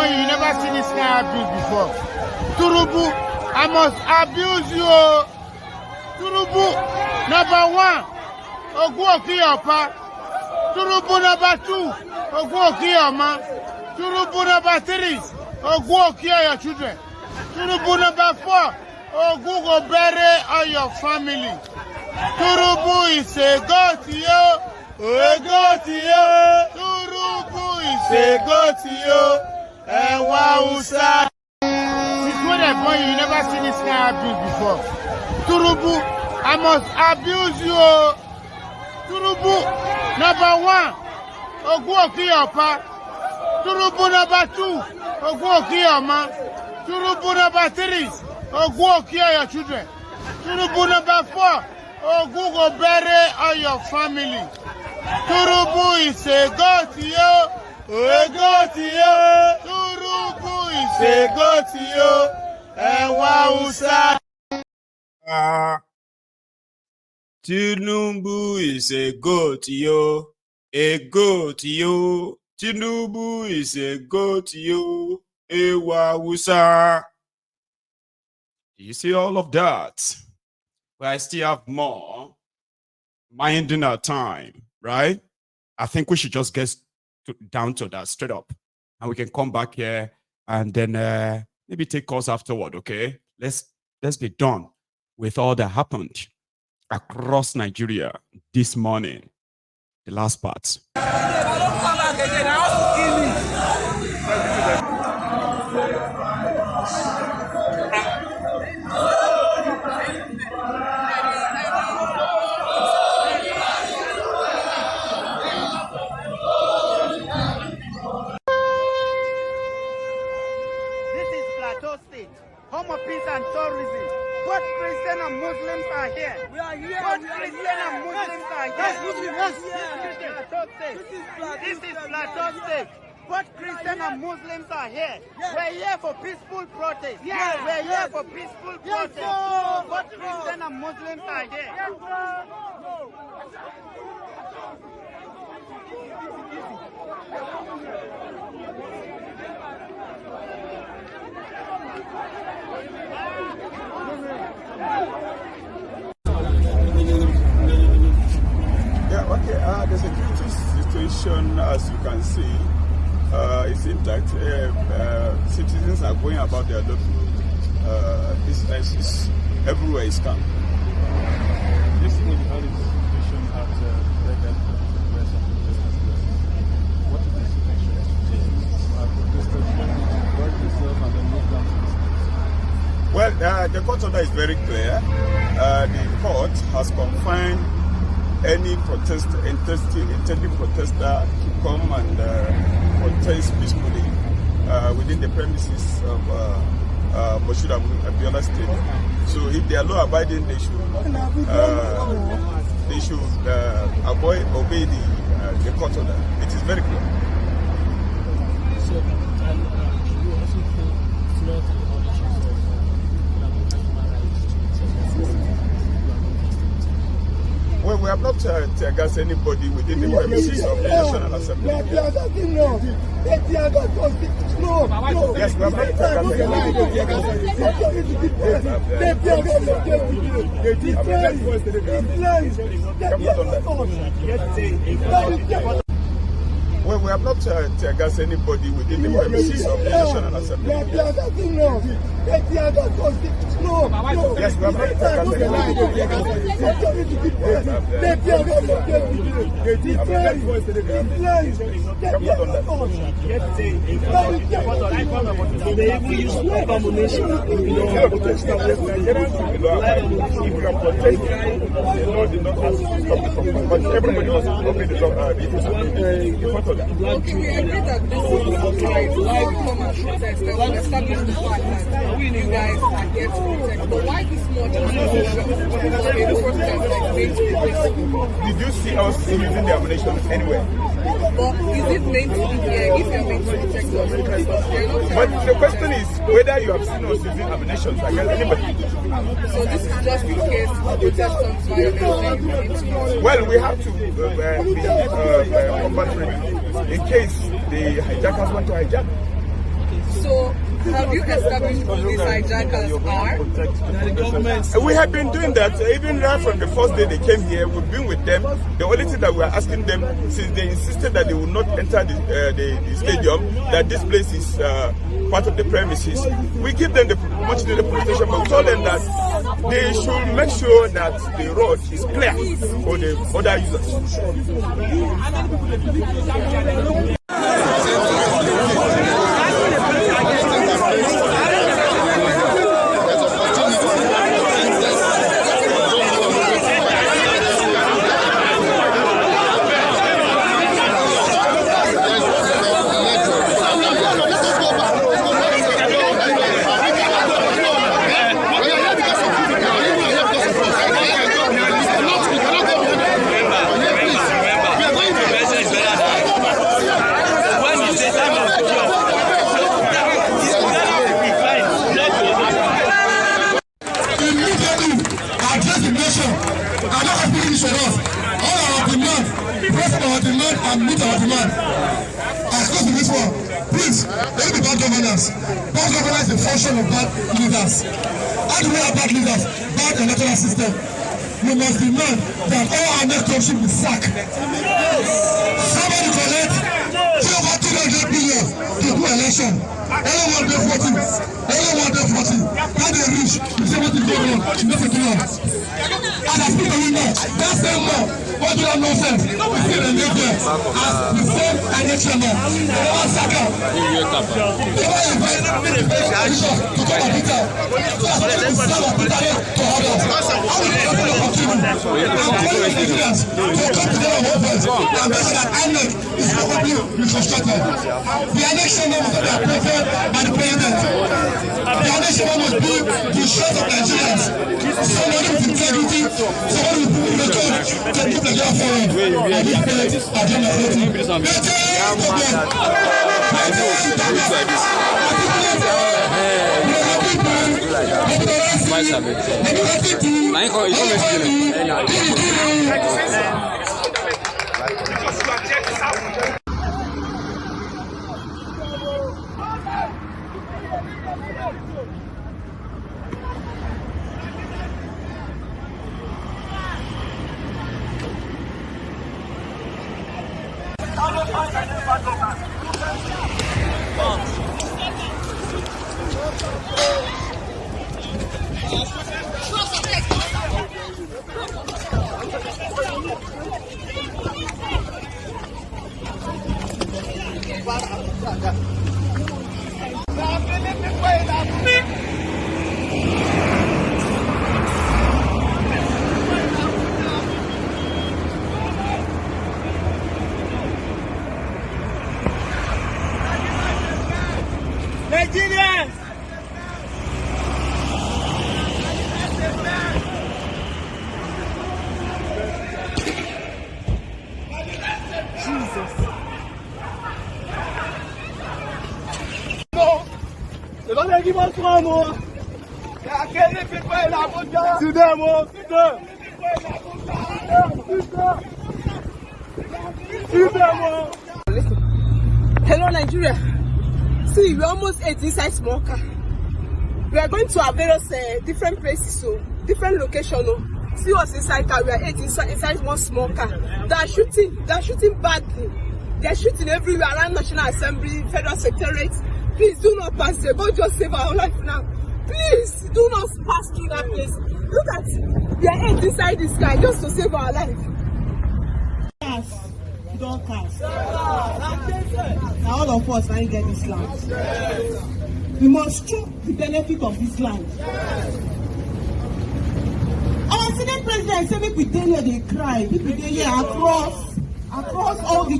point, you never seen this kind of abuse before. Turubu, I must abuse you. Turubu, number 1, Oguokiyapa. Turubu number 2, Oguokiyama. Turubu number 3, Oguokiya your children. Turubu number 4, Ogugo bury all your family. Turubu is a goat, yo. A goat, yo. Turubu is a goat, yo. And Wausa. Since when I born, you never seen this kind of abuse before. Turubu, I must abuse you. Turubu, number 1, Oguokiyapa. Turubu number 2, Oguokiyama. Turubu number 3, Oguokiya your children. Turubu number 4, Ogugo bury all your family. Turubu is a goat, yo. A goat, yo. Turubu is a goat, yo. And Wausa. Tinubu is a goat, yo. A goat, yo. Tinubu is a goat, yo. A Wausa. You see all of that? But I still have more. Minding our time, right? I think we should just get down to that straight up. And we can come back here and then maybe take calls afterward, okay? Let's be done with all that happened across Nigeria this morning. The last part. Home of peace and tourism. Both Christian and Muslims are here. We are here. Both Christian and Muslims are here. This is Plateau State. Both Christian and Muslims are here. We're here for peaceful protest. We're here for peaceful protest. Both Christian and Muslims are here. Yeah, okay. The security situation, as you can see, is intact. Citizens are going about their local businesses. Everywhere is calm. This is the situation at the west of the business. What is the situation? Protesters work themselves and then move down to the streets. Well, the court order is very clear. The court has confined any intending protester to come and protest peacefully within the premises of Moshood Abiola Stadium. So if they are law-abiding, they should obey the court order. It is very clear. So, you also feel throughout the auditions of human rights Well, we have not tear-gassed anybody within the premises of the National Assembly. Yes, we have not tear-gassed. Well, we have not tear-gassed anybody within the premises of the National Assembly. Yes, we have not Yes, we have not tear-gassed everybody was obeying the law. We agree that this is right. Why we come and protest? We establish the fact that you guys are here to protect. But why this much Did you see us using the ammunition anywhere? But is it meant to be here if you're meant to protect us? But the question is whether you have seen us using ammunition against anybody. So this is just in case protesters violence. Well, we have to be compulsory in case the hijackers want to hijack. So, have you established who these hijackers are? We have been doing that even right from the first day they came here. We've been with them. The only thing that we are asking them, since they insisted that they will not enter the stadium, that this place is part of the premises, we give them the much needed protection, but we told them that they should make sure that the road is clear for the other users. And meet our demand. As close to this one, please, let me bad governance. Bad governance is the function of bad leaders. How do we have bad leaders? Bad electoral system. We must demand that all our next country be sacked. Somebody collect over 200 billion to do election. Anyone dey 40. Anyone dey 40. How they reach? You say what is going on? You know what to do. And as people will know, that same law, what do you know sense? We see the live there as the same election law. They never sack out. They never invite the bishop to come and beat out. So as people stand and beat out to others. How will they continue? And tell the Nigerians to come together with us and make sure that INEC is properly reconstructed. The election law must be approved by the president. The election law must be the choice of Nigerians. Somebody with integrity, somebody with record can keep Nigeria forward. And this place are Nigerians! Jesus. No! They don't give us one more! They are killing people in Abuja! To them, oh! To them! To them, oh! Hello, Nigeria. See, we almost ate inside small car. We are going to our various different places, so different locations. See us inside car. We are ate inside one small car. They are shooting badly. They are shooting everywhere around National Assembly, Federal Secretariat. Please do not pass there. God just save our life now. Please do not pass through that place. Look at, we are ate inside this car just to save our life. Don't cast. Now all of us can get this land. We must choose the benefit of this land. Our Senate president said make we dey here they cry. People dey here across all the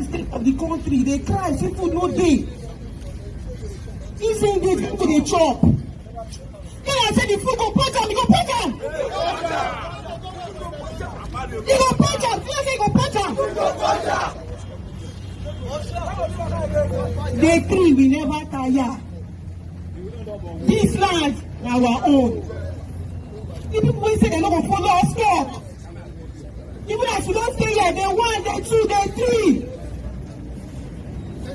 states of the country. They cry, say food no dey. He saying they people dey chop. Then I said the food go put am, you go put am. You go put am, you say you go put am. Day 3 we never tire. This land is our own. The people wey say they no go follow us talk. Even as we don't stay here, day 1, day 2, day 3.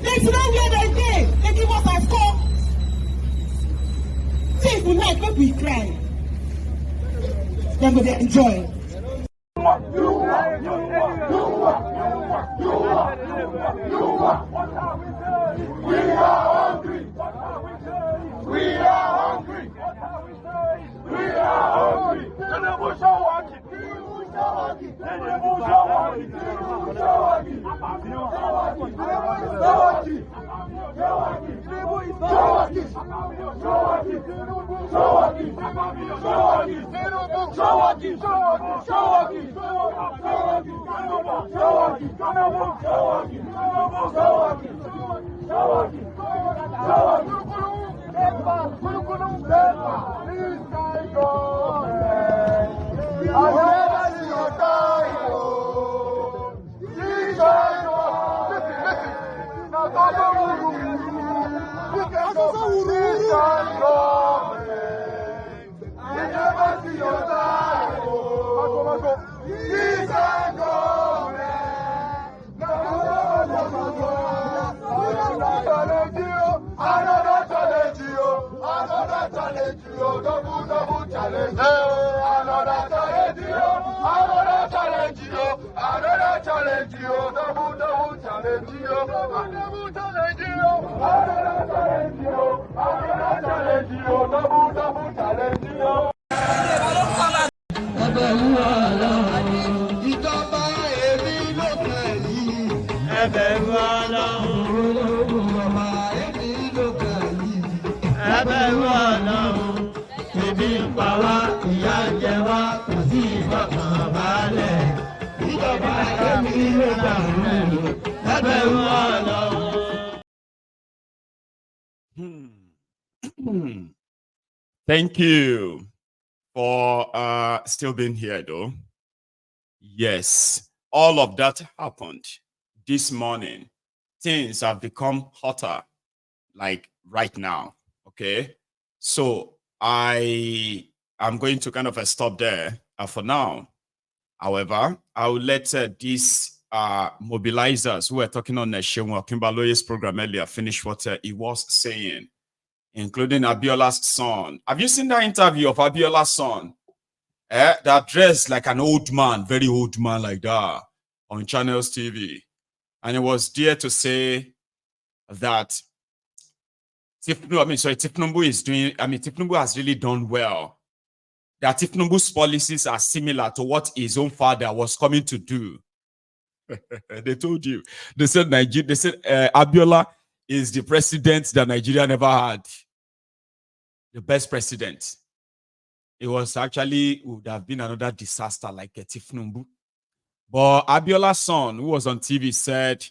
They sit down where they dey. They give us a score. See, if we like, make we cry. Then we enjoy. We are hungry. We are hungry. We are hungry. Tinubu Shawaki. Tinubu Shawaki. Tinubu Shawaki. Tinubu Shawaki. Shawaki. Shawaki. Shawaki. Tinubu is Shawaki. Shawaki. Tinubu Shawaki. Shawaki. Tinubu Shawaki. Shawaki. Shawaki. Shawaki. Shawaki. Tinubu Shawaki. Shawaki. Shawaki. Shawaki. Thank you for still being here, though. Yes, all of that happened this morning. Things have become hotter, like right now. Okay, so I am going to kind of stop there for now. However, I will let these mobilizers who were talking on Shewa Kimbaloye's program earlier finish what he was saying, including Abiola's son. Have you seen that interview of Abiola's son? That dressed like an old man, very old man like that, on Channels TV. And it was there to say that Tifnumbu is doing, Tifnumbu has really done well. That Tifnumbu's policies are similar to what his own father was coming to do. They told you. They said Abiola is the president that Nigeria never had. The best president. It was actually, would have been another disaster like Tifnumbu. But Abiola's son, who was on TV, said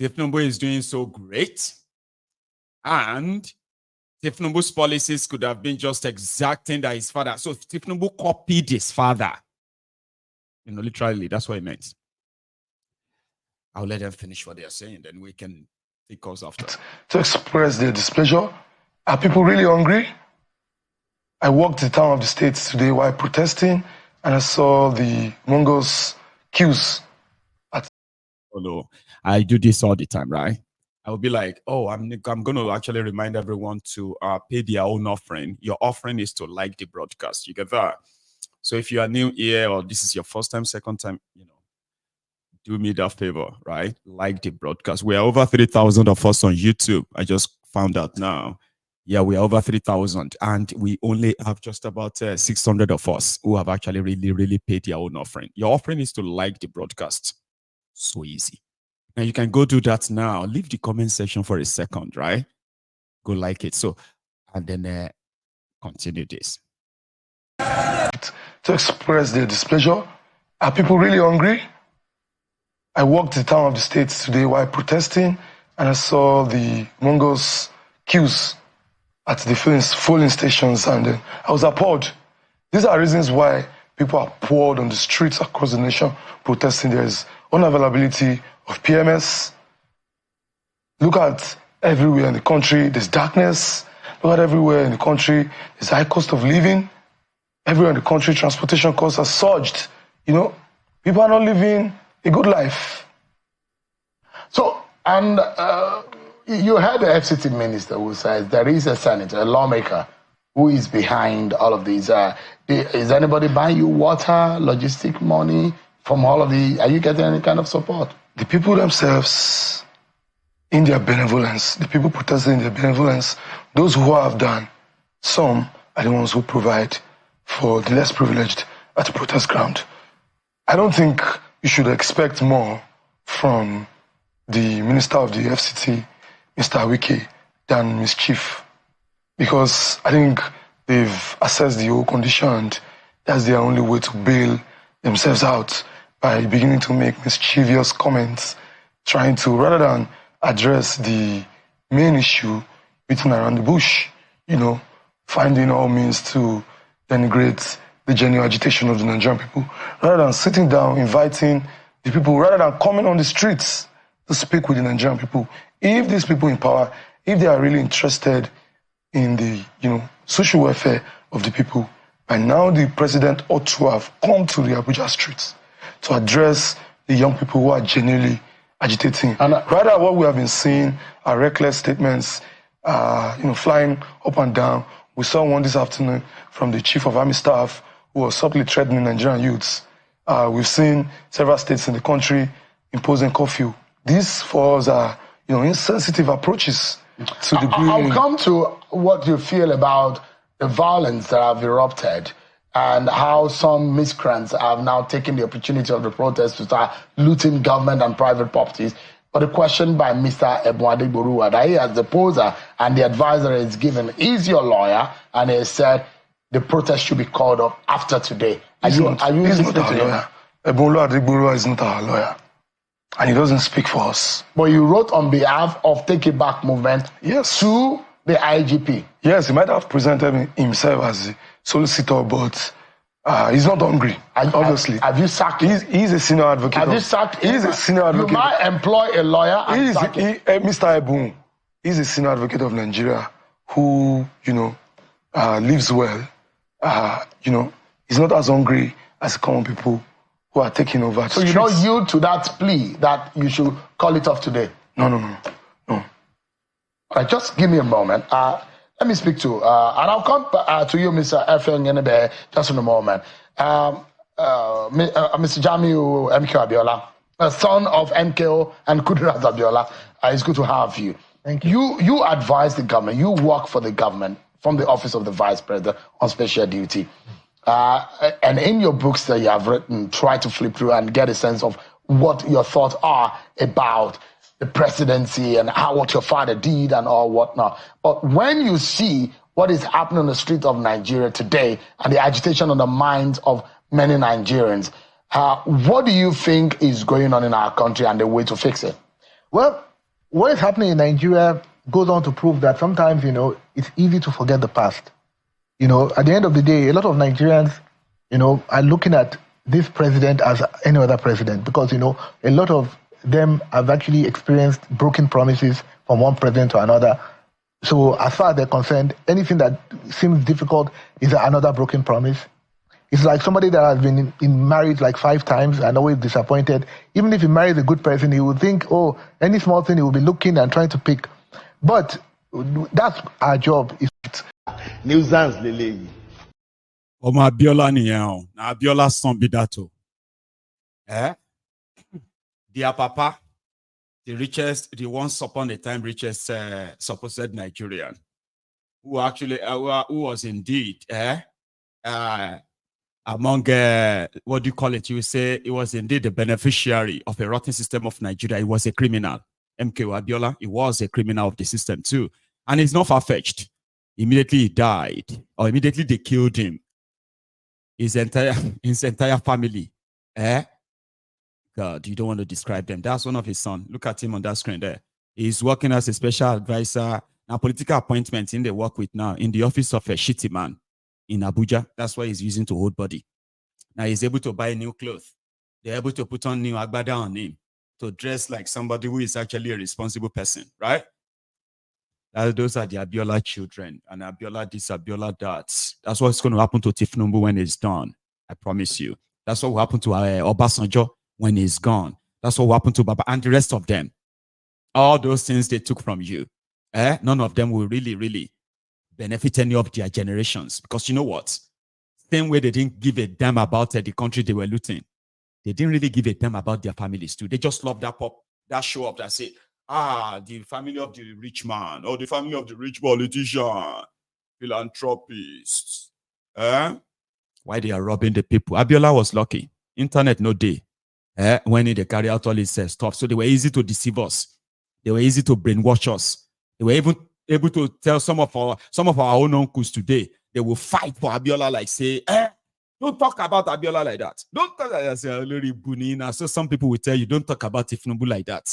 Tifnumbu is doing so great. And Tifnumbu's policies could have been just exacting that his father. So Tifnumbu copied his father. Literally, that's what it meant. I'll let them finish what they are saying, then we can take calls after. To express their displeasure. Are people really hungry? I walked the town of the States today while protesting, and I saw the Mongols queues. Oh no, I do this all the time, right? I will be like, oh, I'm going to actually remind everyone to pay their own offering. Your offering is to like the broadcast. You get that? So if you are new here or this is your first time, second time, do me that favor, right? Like the broadcast. We are over 3,000 of us on YouTube. I just found out now. Yeah, we are over 3,000, and we only have just about 600 of us who have actually really paid their own offering. Your offering is to like the broadcast. So easy. Now you can go do that now. Leave the comment section for a second, right? Go like it. So, and then continue this. To express their displeasure. Are people really hungry? I walked the town of the States today while protesting, and I saw the Mongols queues at the filling stations, and I was appalled. These are reasons why people are poured on the streets across the nation protesting. There is unavailability of PMS. Look at everywhere in the country, there's darkness. Look at everywhere in the country, there's high cost of living. Everywhere in the country, transportation costs are surged. People are not living a good life. So, and you heard the FCT minister who says there is a senator, a lawmaker, who is behind all of these? Is anybody buying you water, logistic money from all of the? Are you getting any kind of support? The people themselves, in their benevolence, the people protesting in their benevolence, those who have done, some are the ones who provide for the less privileged at the protest ground. I don't think you should expect more from the Minister of the FCT, Mr. Wike, than mischief, because I think they've assessed the whole condition and that's their only way to bail themselves out by beginning to make mischievous comments, trying to, rather than address the main issue beaten around the bush, finding all means to denigrate the genuine agitation of the Nigerian people, rather than sitting down, inviting the people, rather than coming on the streets to speak with the Nigerian people. If these people in power, if they are really interested in the, social welfare of the people, by now the president ought to have come to the Abuja streets to address the young people who are genuinely agitating. And rather, what we have been seeing are reckless statements, flying up and down. We saw one this afternoon from the chief of army staff who was subtly threatening Nigerian youths. We've seen several states in the country imposing curfew. These for us are, insensitive approaches to the I'll come to what you feel about the violence that have erupted and how some miscreants have now taken the opportunity of the protest to start looting government and private properties. But a question by Mr. Ebuade Borua, that he as the poser and the advisor is given, is your lawyer, and he said the protest should be called up after today. He's not our lawyer. Ebuade Borua is not our lawyer. And he doesn't speak for us. But you wrote on behalf of Take It Back movement to the IGP. Yes, he might have presented himself as a solicitor, but he's not hungry, obviously. Have you sacked him? He's a senior advocate. Have you sacked him? He's a senior advocate. You might employ a lawyer and sack him. Mr. Ebun, he's a senior advocate of Nigeria who, lives well. He's not as hungry as common people who are taking over. So you don't yield to that plea that you should call it off today? No. All right, just give me a moment. Let me speak to, and I'll come to you, Mr. Efeng Yenebe, just in a moment. Mr. Jamiu MK Abiola, son of MKO and Kudirat Abiola, it's good to have you. Thank you. You advise the government, you work for the government from the office of the vice president on special duty. And in your books that you have written, try to flip through and get a sense of what your thoughts are about the presidency and what your father did and all whatnot. But when you see what is happening on the street of Nigeria today and the agitation on the minds of many Nigerians, what do you think is going on in our country and the way to fix it? Well, what is happening in Nigeria goes on to prove that sometimes, it's easy to forget the past. At the end of the day, a lot of Nigerians, are looking at this president as any other president because, a lot of them have actually experienced broken promises from one president to another. So as far as they're concerned, anything that seems difficult is another broken promise. It's like somebody that has been in marriage like 5 times and always disappointed. Even if he marries a good person, he will think, any small thing he will be looking and trying to pick. But that's our job. Nuisance lele. Ọmọ Abiola nìyẹn o. Na Abiola son be that o. Their papa, the once upon a time richest supposed Nigerian, who actually who was indeed among what do you call it? You say he was indeed the beneficiary of a rotten system of Nigeria. He was a criminal. MK Abiola, he was a criminal of the system too, and it's not far-fetched. Immediately he died, or immediately they killed him. His entire family. God, you don't want to describe them. That's one of his sons. Look at him on that screen there. He's working as a special advisor. Now, political appointments in the work with now in the office of a shitty man in Abuja. That's what he's using to hold body. Now he's able to buy new clothes. They're able to put on new agbada on him to dress like somebody who is actually a responsible person, right? Those are the Abiola children, and Abiola this, Abiola that. That's what's going to happen to Tifnumbu when it's done. I promise you. That's what will happen to Obasanjo when he's gone. That's what will happen to Baba and the rest of them. All those things they took from you. None of them will really benefit any of their generations. Because you know what? Same way they didn't give a damn about the country they were looting. They didn't really give a damn about their families too. They just loved that show up that say, the family of the rich man or the family of the rich politician, philanthropist. Why they are robbing the people? Abiola was lucky. Internet no day. When they carry out all this stuff. So they were easy to deceive us. They were easy to brainwash us. They were even able to tell some of our own uncles today, they will fight for Abiola, like say, don't talk about Abiola like that. Don't talk like that. So some people will tell you, don't talk about Tinubu like that.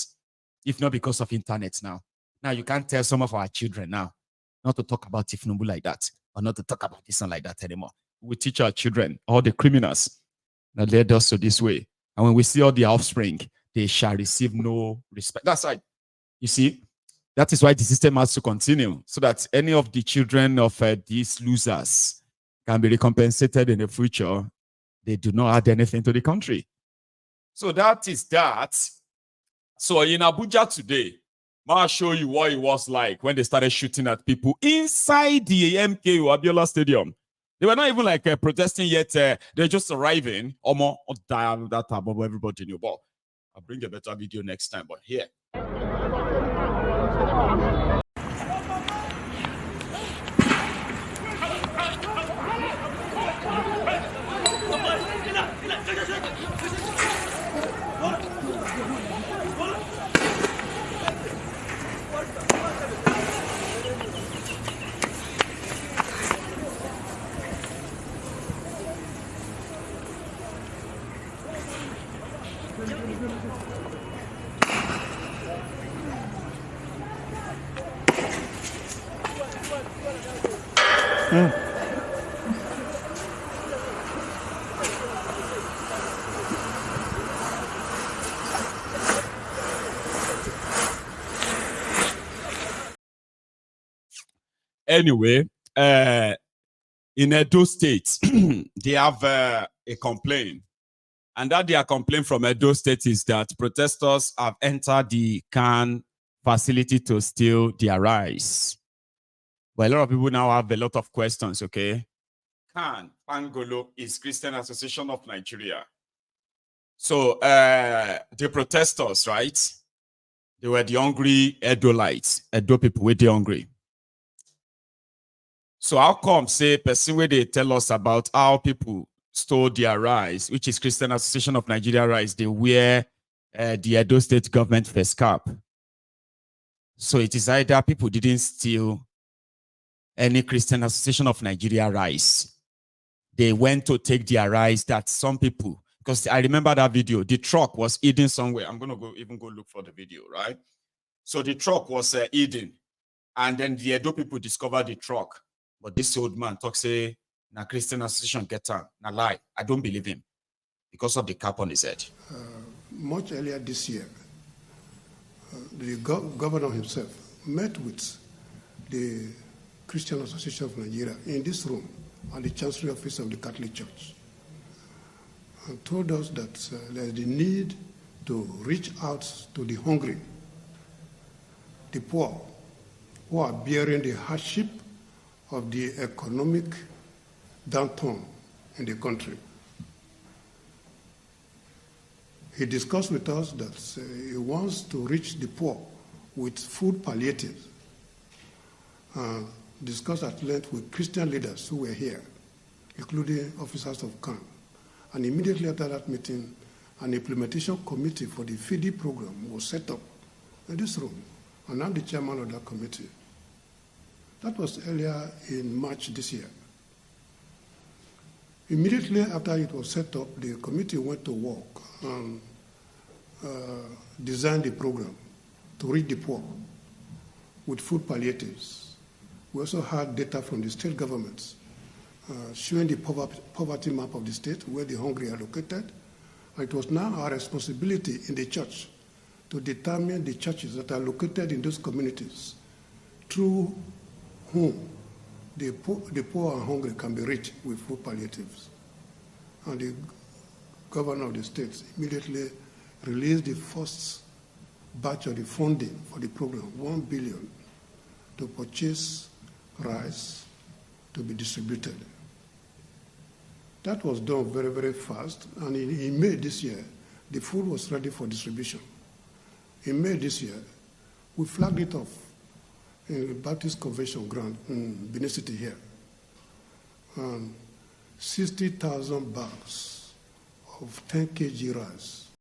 If not because of internet now. Now you can't tell some of our children now not to talk about Tinubu like that or not to talk about this one like that anymore. We teach our children, all the criminals that led us to this way. And when we see all the offspring, they shall receive no respect. That's right. You see, that is why the system has to continue so that any of the children of these losers can be recompensated in the future. They do not add anything to the country. So that is that. So in Abuja today, I'll show you what it was like when they started shooting at people inside the MKO Abiola Stadium. They were not even like protesting yet. They're just arriving. That above everybody knew. But I'll bring a better video next time. But here. Anyway, in Edo State, they have a complaint. And that their complaint from Edo State is that protesters have entered the can facility to steal their rice. But a lot of people now have a lot of questions, okay? CAN, Pangolo, is Christian Association of Nigeria. So the protesters, right? They were the hungry Edolites, Edo people with the hungry. So how come, say, person where they tell us about how people stole their rice, which is Christian Association of Nigeria rice, they wear the Edo State government face cap. So it is either people didn't steal any Christian Association of Nigeria rice. They went to take their rice that some people, because I remember that video, the truck was hidden somewhere. I'm going to even go look for the video, right? So the truck was hidden. And then the Edo people discovered the truck. But this old man talks, say, na Christian Association get on. Na lie. I don't believe him because of the cap on his head. Much earlier this year, the governor himself met with the Christian Association of Nigeria in this room at the Chancellery Office of the Catholic Church and told us that there's the need to reach out to the hungry, the poor, who are bearing the hardship of the economic downturn in the country. He discussed with us that he wants to reach the poor with food palliatives. Discussed at length with Christian leaders who were here, including officers of CAN. And immediately after that meeting, an implementation committee for the feeding program was set up in this room, and I'm the chairman of that committee. That was earlier in March this year. Immediately after it was set up, the committee went to work and designed the program to reach the poor with food palliatives. We also had data from the state governments showing the poverty map of the state, where the hungry are located. It was now our responsibility in the church to determine the churches that are located in those communities through whom the poor and hungry can be reached with food palliatives. And the governor of the state immediately released the first batch of the funding for the program, 1 billion, to purchase rice to be distributed. That was done very, very fast, and in May this year, the food was ready for distribution. In May this year, we flagged it off in the Baptist Convention ground in Benin City here. 60,000 bags of 10 kg rice